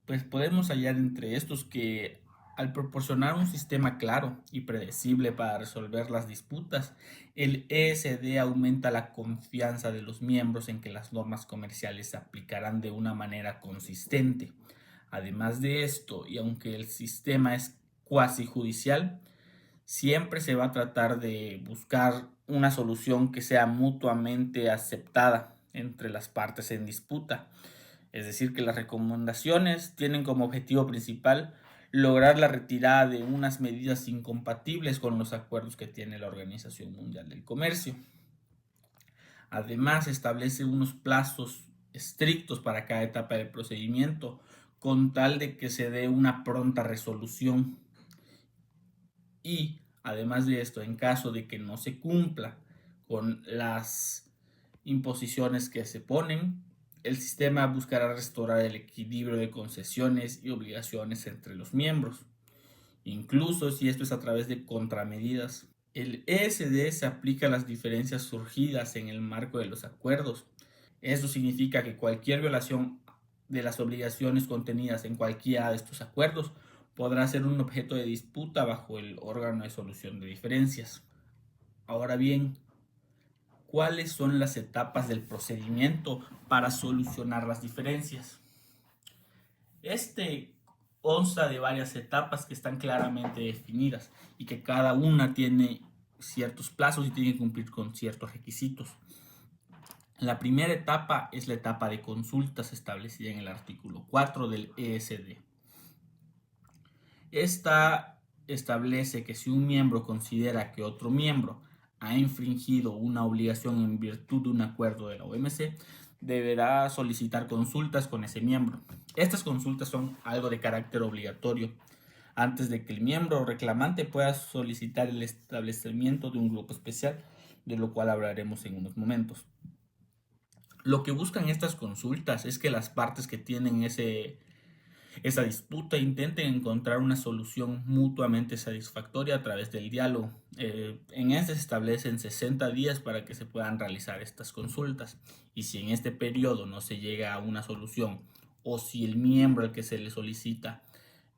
Pues podemos hallar entre estos que al proporcionar un sistema claro y predecible para resolver las disputas, el ESD aumenta la confianza de los miembros en que las normas comerciales se aplicarán de una manera consistente. Además de esto, y aunque el sistema es cuasi judicial, siempre se va a tratar de buscar una solución que sea mutuamente aceptada entre las partes en disputa. Es decir, que las recomendaciones tienen como objetivo principal lograr la retirada de unas medidas incompatibles con los acuerdos que tiene la Organización Mundial del Comercio. Además, establece unos plazos estrictos para cada etapa del procedimiento, con tal de que se dé una pronta resolución. Y además de esto, en caso de que no se cumpla con las imposiciones que se ponen, el sistema buscará restaurar el equilibrio de concesiones y obligaciones entre los miembros, incluso si esto es a través de contramedidas. El ESD se aplica a las diferencias surgidas en el marco de los acuerdos. Esto significa que cualquier violación de las obligaciones contenidas en cualquiera de estos acuerdos podrá ser un objeto de disputa bajo el órgano de solución de diferencias. Ahora bien, ¿cuáles son las etapas del procedimiento para solucionar las diferencias? Este consta de varias etapas que están claramente definidas y que cada una tiene ciertos plazos y tiene que cumplir con ciertos requisitos. La primera etapa es la etapa de consultas establecida en el artículo 4 del ESD. Esta establece que si un miembro considera que otro miembro ha infringido una obligación en virtud de un acuerdo de la OMC, deberá solicitar consultas con ese miembro. Estas consultas son algo de carácter obligatorio antes de que el miembro reclamante pueda solicitar el establecimiento de un grupo especial, de lo cual hablaremos en unos momentos. Lo que buscan estas consultas es que las partes que tienen ese esa disputa e intenten encontrar una solución mutuamente satisfactoria a través del diálogo. En este se establecen 60 días para que se puedan realizar estas consultas, y si en este periodo no se llega a una solución, o si el miembro al que se le solicita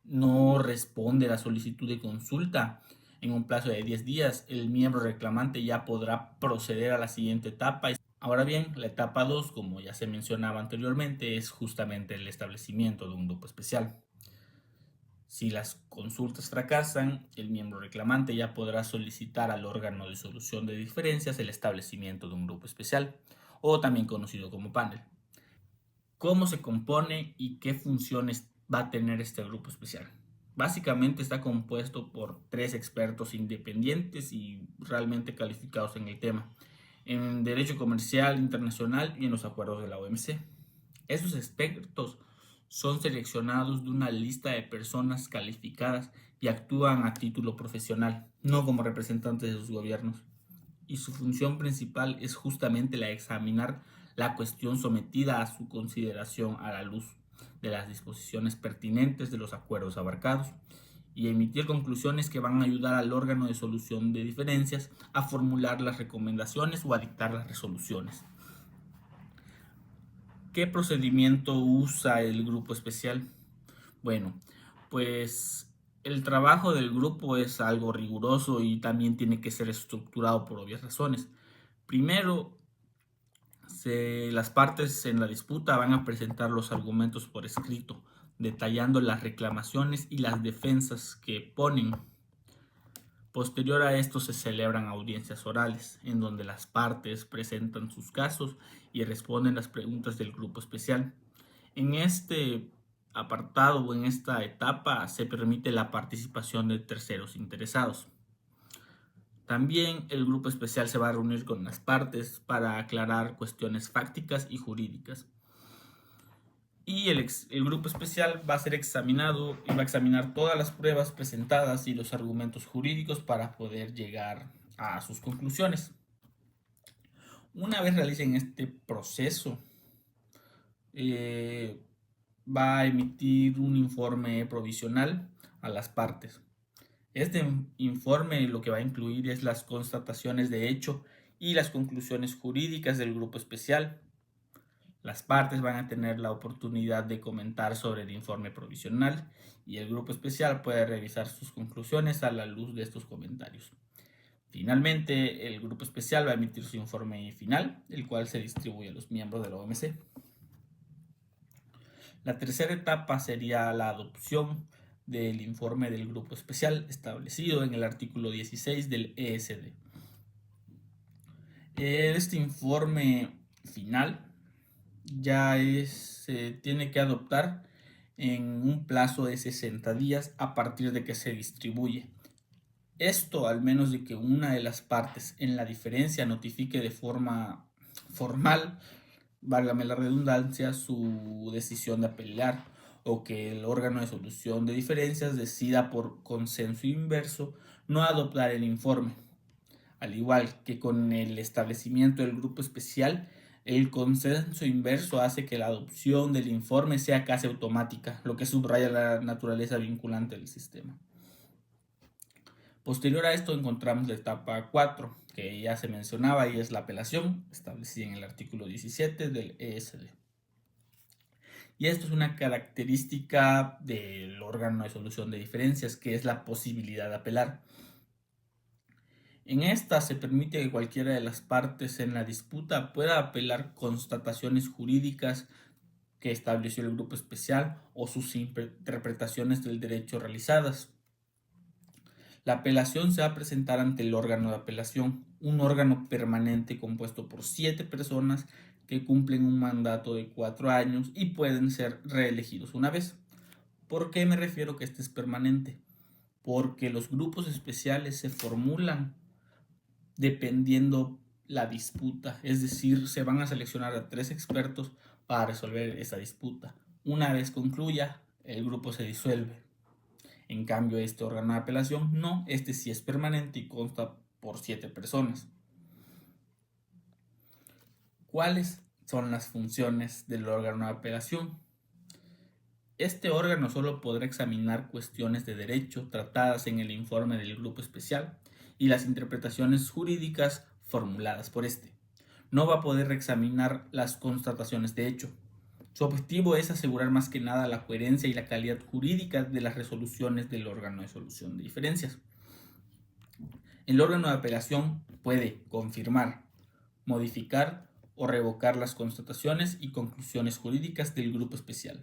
no responde a la solicitud de consulta en un plazo de 10 días, el miembro reclamante ya podrá proceder a la siguiente etapa. Ahora bien, la etapa 2, como ya se mencionaba anteriormente, es justamente el establecimiento de un grupo especial. Si las consultas fracasan, el miembro reclamante ya podrá solicitar al órgano de solución de diferencias el establecimiento de un grupo especial, o también conocido como panel. ¿Cómo se compone y qué funciones va a tener este grupo especial? Básicamente está compuesto por 3 expertos independientes y realmente calificados en el tema, en derecho comercial internacional y en los acuerdos de la OMC. Esos expertos son seleccionados de una lista de personas calificadas y actúan a título profesional, no como representantes de sus gobiernos. Y su función principal es justamente la de examinar la cuestión sometida a su consideración a la luz de las disposiciones pertinentes de los acuerdos abarcados, y emitir conclusiones que van a ayudar al órgano de solución de diferencias a formular las recomendaciones o a dictar las resoluciones. ¿Qué procedimiento usa el grupo especial? Bueno, pues el trabajo del grupo es algo riguroso y también tiene que ser estructurado por obvias razones. Primero, las partes en la disputa van a presentar los argumentos por escrito, detallando las reclamaciones y las defensas que ponen. Posterior a esto se celebran audiencias orales, en donde las partes presentan sus casos y responden las preguntas del grupo especial. En este apartado o en esta etapa se permite la participación de terceros interesados. También el grupo especial se va a reunir con las partes para aclarar cuestiones fácticas y jurídicas. Y el grupo especial va a ser examinado y va a examinar todas las pruebas presentadas y los argumentos jurídicos para poder llegar a sus conclusiones. Una vez realicen este proceso, va a emitir un informe provisional a las partes. Este informe lo que va a incluir es las constataciones de hecho y las conclusiones jurídicas del grupo especial. Las partes van a tener la oportunidad de comentar sobre el informe provisional y el grupo especial puede revisar sus conclusiones a la luz de estos comentarios. Finalmente, el grupo especial va a emitir su informe final, el cual se distribuye a los miembros de la OMC. La tercera etapa sería la adopción del informe del grupo especial establecido en el artículo 16 del ESD. Este informe final ya se tiene que adoptar en un plazo de 60 días a partir de que se distribuye. Esto al menos de que una de las partes en la diferencia notifique de forma formal, válgame la redundancia, su decisión de apelar, o que el órgano de solución de diferencias decida por consenso inverso no adoptar el informe. Al igual que con el establecimiento del grupo especial, el consenso inverso hace que la adopción del informe sea casi automática, lo que subraya la naturaleza vinculante del sistema. Posterior a esto encontramos la etapa 4, que ya se mencionaba, y es la apelación, establecida en el artículo 17 del ESD. Y esto es una característica del órgano de solución de diferencias, que es la posibilidad de apelar. En esta se permite que cualquiera de las partes en la disputa pueda apelar constataciones jurídicas que estableció el grupo especial o sus interpretaciones del derecho realizadas. La apelación se va a presentar ante el órgano de apelación, un órgano permanente compuesto por 7 personas que cumplen un mandato de 4 años y pueden ser reelegidos una vez. ¿Por qué me refiero que este es permanente? Porque los grupos especiales se formulan dependiendo la disputa, es decir, se van a seleccionar a 3 expertos para resolver esa disputa. Una vez concluya, el grupo se disuelve. En cambio, este órgano de apelación no, este sí es permanente y consta por 7 personas. ¿Cuáles son las funciones del órgano de apelación? Este órgano solo podrá examinar cuestiones de derecho tratadas en el informe del grupo especial y las interpretaciones jurídicas formuladas por este. No va a poder examinar las constataciones de hecho. Su objetivo es asegurar más que nada la coherencia y la calidad jurídica de las resoluciones del órgano de solución de diferencias. El órgano de apelación puede confirmar, modificar o revocar las constataciones y conclusiones jurídicas del grupo especial.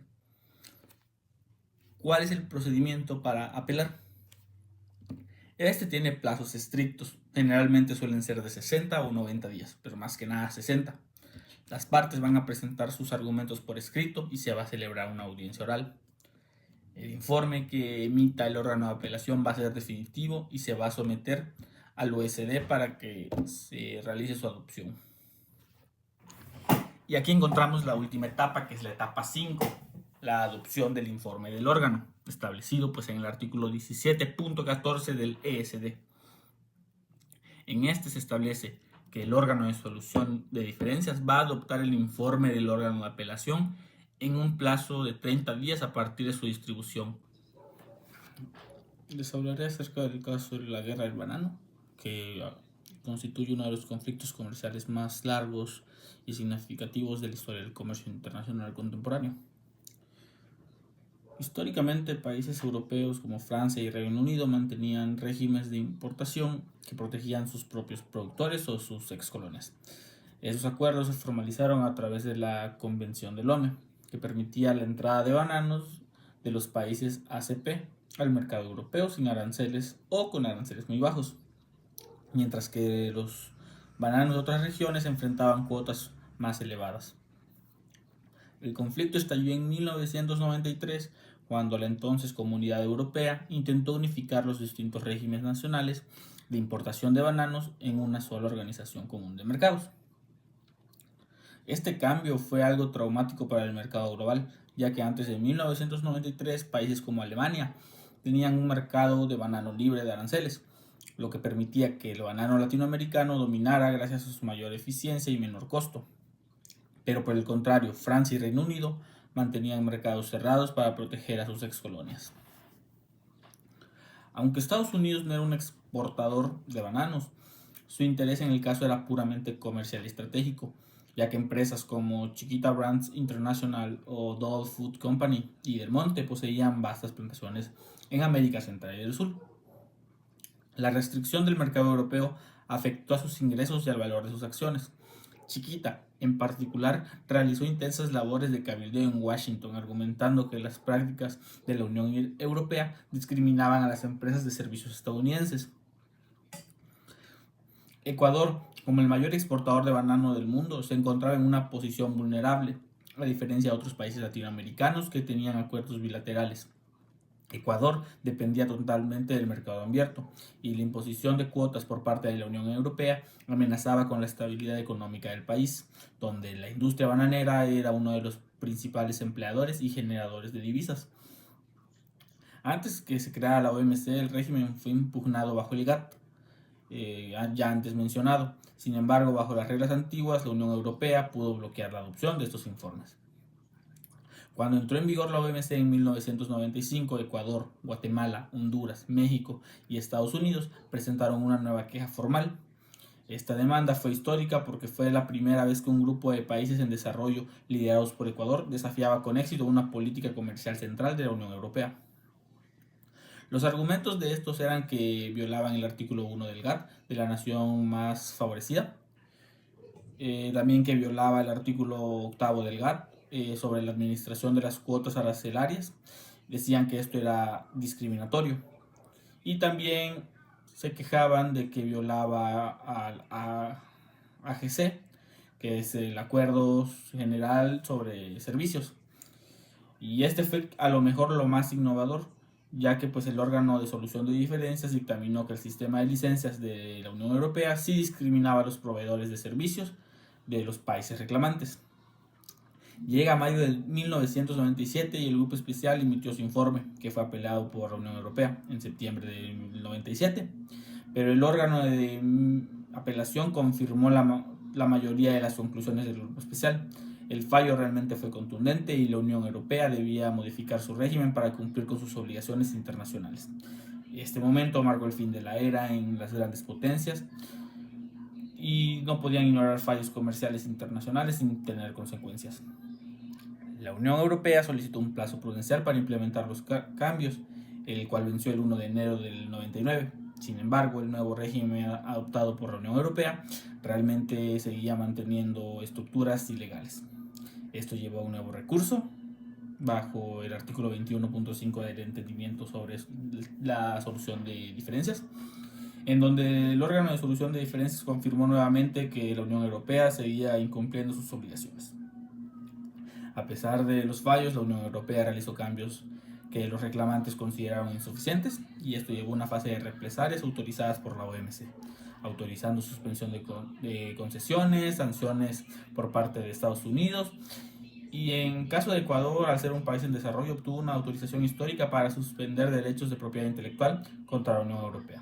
¿Cuál es el procedimiento para apelar? Este tiene plazos estrictos, generalmente suelen ser de 60 o 90 días, pero más que nada 60. Las partes van a presentar sus argumentos por escrito y se va a celebrar una audiencia oral. El informe que emita el órgano de apelación va a ser definitivo y se va a someter al OSD para que se realice su adopción. Y aquí encontramos la última etapa, que es la etapa 5, la adopción del informe del órgano, establecido pues en el artículo 17.14 del ESD. En este se establece que el órgano de solución de diferencias va a adoptar el informe del órgano de apelación en un plazo de 30 días a partir de su distribución. Les hablaré acerca del caso de la guerra del banano, que constituye uno de los conflictos comerciales más largos y significativos de la historia del comercio internacional contemporáneo. Históricamente, países europeos como Francia y Reino Unido mantenían regímenes de importación que protegían sus propios productores o sus excolonias. Esos acuerdos se formalizaron a través de la Convención de Lome, que permitía la entrada de bananos de los países ACP al mercado europeo sin aranceles o con aranceles muy bajos, mientras que los bananos de otras regiones enfrentaban cuotas más elevadas. El conflicto estalló en 1993, cuando la entonces Comunidad Europea intentó unificar los distintos regímenes nacionales de importación de bananos en una sola organización común de mercados. Este cambio fue algo traumático para el mercado global, ya que antes de 1993 países como Alemania tenían un mercado de banano libre de aranceles, lo que permitía que el banano latinoamericano dominara gracias a su mayor eficiencia y menor costo. Pero por el contrario, Francia y Reino Unido mantenían mercados cerrados para proteger a sus excolonias. Aunque Estados Unidos no era un exportador de bananos, su interés en el caso era puramente comercial y estratégico, ya que empresas como Chiquita Brands International o Dole Food Company y Del Monte poseían vastas plantaciones en América Central y del Sur. La restricción del mercado europeo afectó a sus ingresos y al valor de sus acciones. Chiquita, en particular, realizó intensas labores de cabildeo en Washington, argumentando que las prácticas de la Unión Europea discriminaban a las empresas de servicios estadounidenses. Ecuador, como el mayor exportador de banano del mundo, se encontraba en una posición vulnerable, a diferencia de otros países latinoamericanos que tenían acuerdos bilaterales. Ecuador dependía totalmente del mercado abierto y la imposición de cuotas por parte de la Unión Europea amenazaba con la estabilidad económica del país, donde la industria bananera era uno de los principales empleadores y generadores de divisas. Antes que se creara la OMC, el régimen fue impugnado bajo el GATT, ya antes mencionado. Sin embargo, bajo las reglas antiguas, la Unión Europea pudo bloquear la adopción de estos informes. Cuando entró en vigor la OMC en 1995, Ecuador, Guatemala, Honduras, México y Estados Unidos presentaron una nueva queja formal. Esta demanda fue histórica porque fue la primera vez que un grupo de países en desarrollo liderados por Ecuador desafiaba con éxito una política comercial central de la Unión Europea. Los argumentos de estos eran que violaban el artículo 1 del GATT de la nación más favorecida, también que violaba el artículo 8 del GATT sobre la administración de las cuotas arancelarias. Decían que esto era discriminatorio y también se quejaban de que violaba al AGC, que es el Acuerdo General sobre Servicios, y este fue a lo mejor lo más innovador, ya que pues el órgano de solución de diferencias dictaminó que el sistema de licencias de la Unión Europea sí discriminaba a los proveedores de servicios de los países reclamantes. Llega a mayo de 1997 y el grupo especial emitió su informe, que fue apelado por la Unión Europea en septiembre de 1997, pero el órgano de apelación confirmó la mayoría de las conclusiones del grupo especial. El fallo realmente fue contundente y la Unión Europea debía modificar su régimen para cumplir con sus obligaciones internacionales. Este momento marcó el fin de la era en las grandes potencias y no podían ignorar fallos comerciales internacionales sin tener consecuencias. La Unión Europea solicitó un plazo prudencial para implementar los cambios, el cual venció el 1 de enero del 99. Sin embargo, el nuevo régimen adoptado por la Unión Europea realmente seguía manteniendo estructuras ilegales. Esto llevó a un nuevo recurso bajo el artículo 21.5 del entendimiento sobre la solución de diferencias, en donde el órgano de solución de diferencias confirmó nuevamente que la Unión Europea seguía incumpliendo sus obligaciones. A pesar de los fallos, la Unión Europea realizó cambios que los reclamantes consideraron insuficientes, y esto llevó a una fase de represalias autorizadas por la OMC, autorizando suspensión de concesiones, sanciones por parte de Estados Unidos, y en caso de Ecuador, al ser un país en desarrollo, obtuvo una autorización histórica para suspender derechos de propiedad intelectual contra la Unión Europea.